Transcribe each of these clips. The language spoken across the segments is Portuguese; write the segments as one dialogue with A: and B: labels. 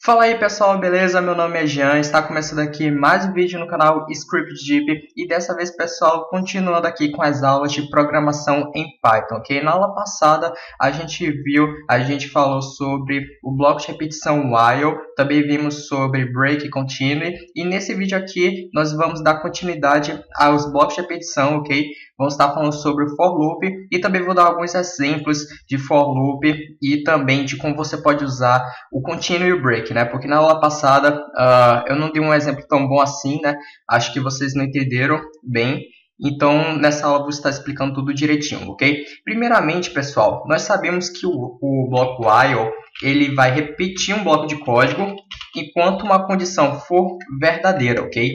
A: Fala aí pessoal, beleza? Meu nome é Jean, está começando aqui mais um vídeo no canal ScriptDeep e dessa vez pessoal, continuando aqui com as aulas de programação em Python, ok? Na aula passada a gente falou sobre o bloco de repetição while, também vimos sobre break e continue e nesse vídeo aqui nós vamos dar continuidade aos blocos de repetição, ok? Vamos estar falando sobre o for loop e também vou dar alguns exemplos de for loop e também de como você pode usar o continue e o break, né? Porque na aula passada eu não dei um exemplo tão bom assim, né? Acho que vocês não entenderam bem. Então, nessa aula eu vou estar explicando tudo direitinho, ok? Primeiramente, pessoal, nós sabemos que o bloco while ele vai repetir um bloco de código enquanto uma condição for verdadeira, ok?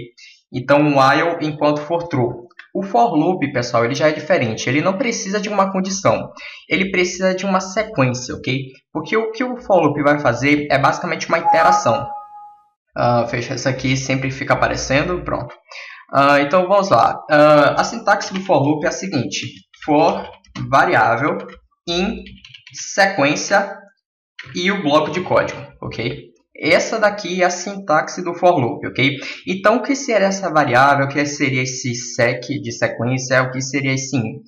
A: Então, while enquanto for true. O for loop, pessoal, ele já é diferente. Ele não precisa de uma condição. Ele precisa de uma sequência, ok? Porque o que o for loop vai fazer é basicamente uma iteração. Fecha isso aqui, sempre fica aparecendo. Pronto. Então, vamos lá. A sintaxe do for loop é a seguinte. For variável in sequência e o bloco de código, ok? Essa daqui é a sintaxe do for loop, ok? Então, o que seria essa variável? O que seria esse sec de sequência? O que seria esse in?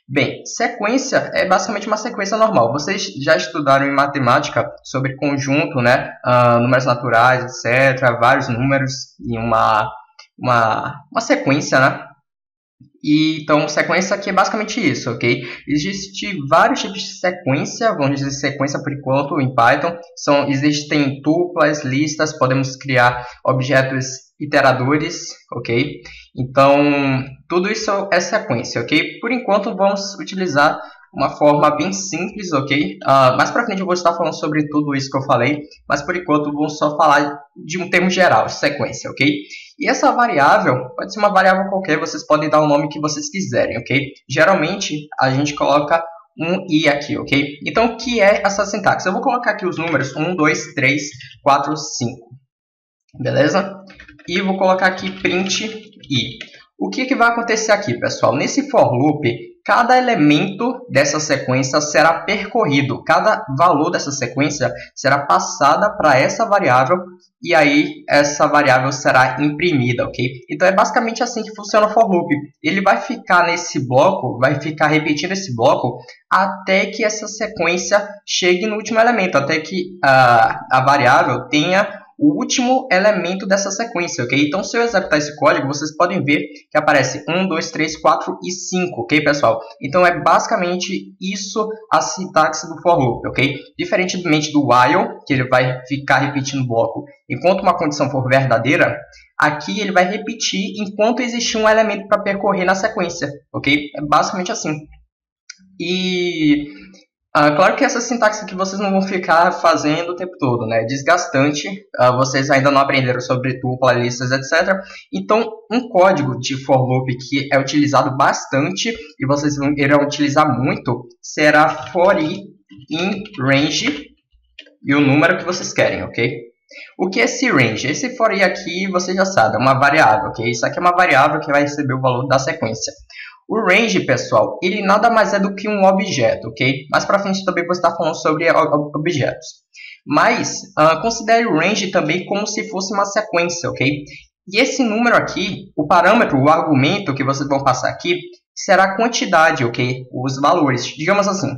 A: Bem, sequência é basicamente uma sequência normal. Vocês já estudaram em matemática sobre conjunto, né? Números naturais, etc. Vários números em uma sequência, né? E, então, sequência aqui é basicamente isso, ok? Existem vários tipos de sequência, vamos dizer sequência por enquanto em Python. Existem tuplas, listas, podemos criar objetos iteradores, ok? Então, tudo isso é sequência, ok? Por enquanto, vamos utilizar uma forma bem simples, ok? Mais pra frente eu vou estar falando sobre tudo isso que eu falei, mas por enquanto vamos só falar de um termo geral, sequência, ok? E essa variável pode ser uma variável qualquer, vocês podem dar o nome que vocês quiserem, ok? Geralmente a gente coloca um i aqui, ok? Então o que é essa sintaxe? Eu vou colocar aqui os números 1, 2, 3, 4, 5, beleza? E vou colocar aqui print i. O que vai acontecer aqui, pessoal? Nesse for loop, cada elemento dessa sequência será percorrido. Cada valor dessa sequência será passada para essa variável e aí essa variável será imprimida, ok? Então é basicamente assim que funciona o for loop. Ele vai ficar nesse bloco, vai ficar repetindo esse bloco até que essa sequência chegue no último elemento, até que a variável tenha o último elemento dessa sequência, ok? Então, se eu executar esse código, vocês podem ver que aparece 1, 2, 3, 4 e 5, ok, pessoal? Então, é basicamente isso a sintaxe do for loop, ok? Diferentemente do while, que ele vai ficar repetindo o bloco enquanto uma condição for verdadeira, aqui ele vai repetir enquanto existir um elemento para percorrer na sequência, ok? É basicamente assim. E claro que essa sintaxe aqui vocês não vão ficar fazendo o tempo todo, né? É desgastante, vocês ainda não aprenderam sobre tupla, listas, etc. Então, um código de for loop que é utilizado bastante e vocês irão utilizar muito será for i in range e o número que vocês querem, ok? O que é esse range? Esse for i aqui, vocês já sabem, é uma variável, ok? Isso aqui é uma variável que vai receber o valor da sequência. O range, pessoal, ele nada mais é do que um objeto, ok? Mais para frente também vou estar falando sobre objetos. Mas, considere o range também como se fosse uma sequência, ok? E esse número aqui, o parâmetro, o argumento que vocês vão passar aqui, será a quantidade, ok? Os valores, digamos assim.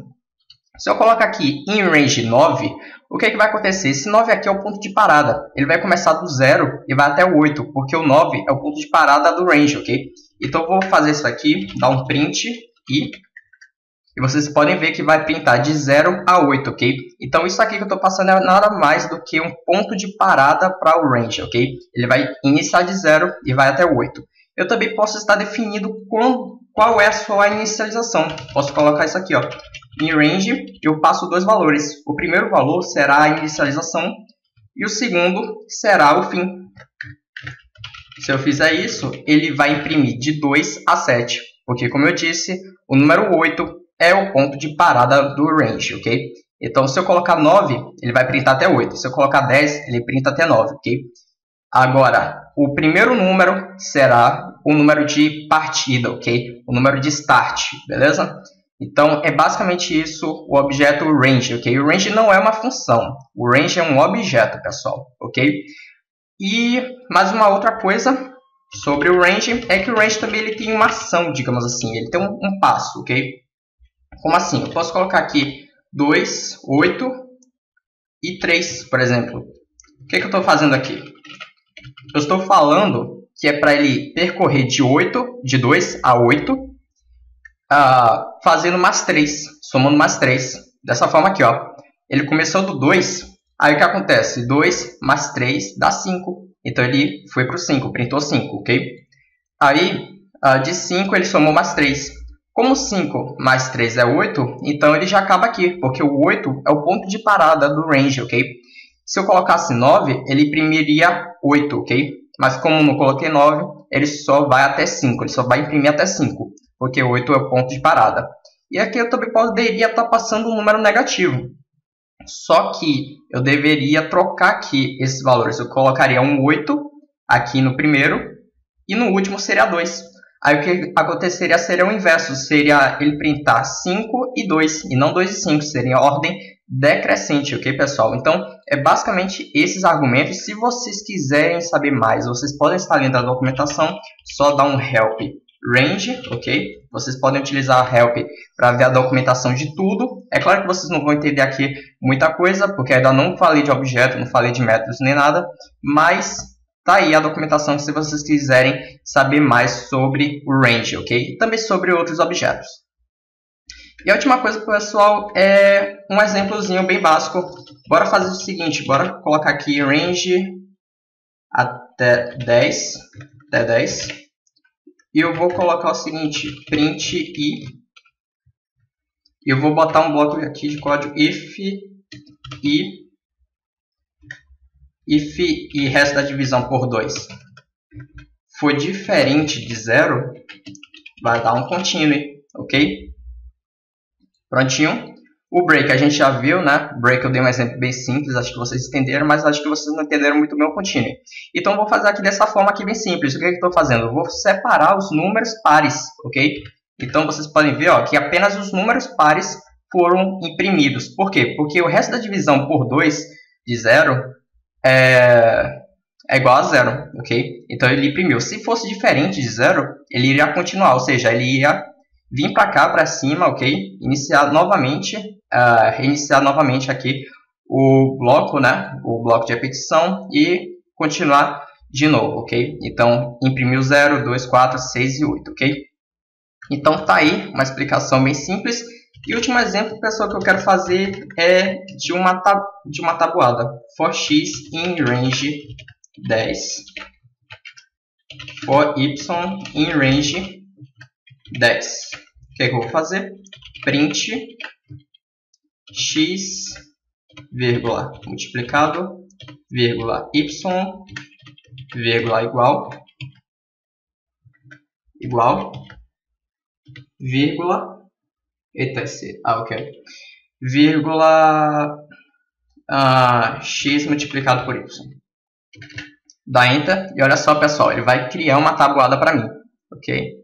A: Se eu colocar aqui in range 9, o que vai acontecer? Esse 9 aqui é o ponto de parada. Ele vai começar do 0 e vai até o 8, porque o 9 é o ponto de parada do range, ok? Então, eu vou fazer isso aqui, dar um print e vocês podem ver que vai printar de 0 a 8, ok? Então, isso aqui que eu estou passando é nada mais do que um ponto de parada para o range, ok? Ele vai iniciar de 0 e vai até o 8. Eu também posso estar definindo qual é a sua inicialização. Posso colocar isso aqui, ó, em range, eu passo dois valores. O primeiro valor será a inicialização e o segundo será o fim. Se eu fizer isso, ele vai imprimir de 2 a 7, porque, como eu disse, o número 8 é o ponto de parada do range, ok? Então, se eu colocar 9, ele vai printar até 8. Se eu colocar 10, ele printa até 9, ok? Agora, o primeiro número será o número de partida, ok? O número de start, beleza? Então, é basicamente isso o objeto range, ok? O range não é uma função, o range é um objeto, pessoal, ok? E mais uma outra coisa sobre o range é que o range também ele tem uma ação, digamos assim, ele tem um passo, ok? Como assim? Eu posso colocar aqui 2, 8 e 3, por exemplo. O que eu estou fazendo aqui? Eu estou falando que é para ele percorrer de 2 a 8, fazendo mais 3, somando mais 3. Dessa forma aqui, ó. Ele começou do 2, aí o que acontece? 2 mais 3 dá 5. Então ele foi para o 5, printou 5, ok? Aí, de 5 ele somou mais 3. Como 5 mais 3 é 8, então ele já acaba aqui, porque o 8 é o ponto de parada do range, ok? Se eu colocasse 9, ele imprimiria 8, ok? Mas como não coloquei 9, ele só vai até 5, ele só vai imprimir até 5, porque 8 é o ponto de parada. E aqui eu também poderia estar passando um número negativo. Só que eu deveria trocar aqui esses valores. Eu colocaria um 8 aqui no primeiro e no último seria 2. Aí o que aconteceria seria o inverso, seria ele printar 5 e 2, e não 2 e 5, seria a ordem decrescente, ok, pessoal? Então, é basicamente esses argumentos. Se vocês quiserem saber mais, vocês podem estar lendo a documentação, só dá um help range, ok? Vocês podem utilizar help para ver a documentação de tudo. É claro que vocês não vão entender aqui muita coisa, porque ainda não falei de objeto, não falei de métodos nem nada, mas tá aí a documentação se vocês quiserem saber mais sobre o range, ok? E também sobre outros objetos. E a última coisa, pessoal, é um exemplozinho bem básico. Bora fazer o seguinte, bora colocar aqui range até 10, e eu vou colocar o seguinte, print i, e eu vou botar um bloco aqui de código if e resto da divisão por 2 for diferente de 0, vai dar um continue, ok? Prontinho. O break a gente já viu, né? Break eu dei um exemplo bem simples, acho que vocês entenderam, mas acho que vocês não entenderam muito bem o continue. Então eu vou fazer aqui dessa forma aqui bem simples. O que eu estou fazendo? Eu vou separar os números pares, ok? Então vocês podem ver, ó, que apenas os números pares foram imprimidos. Por quê? Porque o resto da divisão por 2 de 0 é igual a 0, ok? Então ele imprimiu. Se fosse diferente de 0, ele iria continuar, ou seja, ele ia vir para cá, para cima, ok? Iniciar novamente, reiniciar novamente aqui o bloco, né? O bloco de repetição e continuar de novo, ok? Então, imprimiu 0, 2, 4, 6 e 8, ok? Então, tá aí uma explicação bem simples. E o último exemplo, pessoal, que eu quero fazer é de uma tabuada. For x in range 10, for y in range 10. O que eu vou fazer? Print x, vírgula, multiplicado, vírgula, y, vírgula, igual, vírgula, ok, vírgula, x multiplicado por y. Dá Enter e olha só, pessoal, ele vai criar uma tabuada para mim, ok?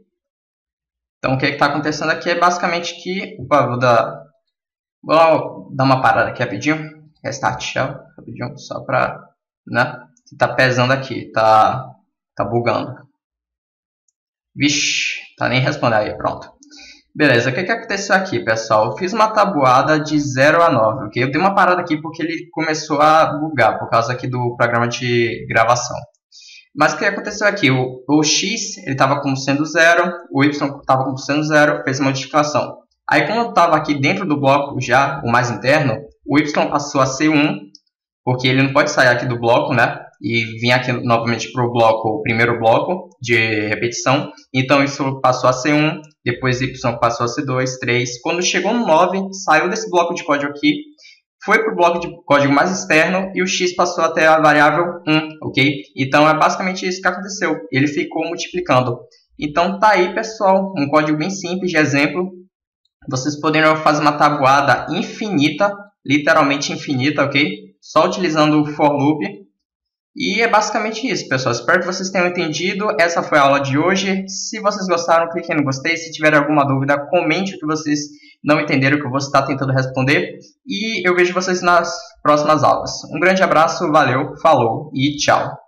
A: Então, o que está acontecendo aqui é basicamente que... Opa, vou dar uma parada aqui rapidinho. Restart shell, rapidinho, só para... né? Tá pesando aqui, tá bugando. Vixe, tá nem respondendo aí, pronto. Beleza, o que aconteceu aqui, pessoal? Eu fiz uma tabuada de 0 a 9, ok? Eu dei uma parada aqui porque ele começou a bugar, por causa aqui do programa de gravação. Mas o que aconteceu aqui? O x estava como sendo 0, o y estava como sendo 0, fez a modificação. Aí, como eu estava aqui dentro do bloco já, o mais interno, o y passou a ser 1, porque ele não pode sair aqui do bloco, né? E vir aqui novamente para o primeiro bloco de repetição. Então, isso passou a ser 1, depois y passou a ser 2, 3. Quando chegou no 9, saiu desse bloco de código aqui, foi para o bloco de código mais externo e o x passou até a variável 1, ok? Então, é basicamente isso que aconteceu. Ele ficou multiplicando. Então, tá aí, pessoal, um código bem simples de exemplo. Vocês poderiam fazer uma tabuada infinita, literalmente infinita, ok? Só utilizando o for loop. E é basicamente isso, pessoal. Espero que vocês tenham entendido. Essa foi a aula de hoje. Se vocês gostaram, clique no gostei. Se tiver alguma dúvida, comente o que vocês não entenderam, que eu vou estar tentando responder. E eu vejo vocês nas próximas aulas. Um grande abraço, valeu, falou e tchau.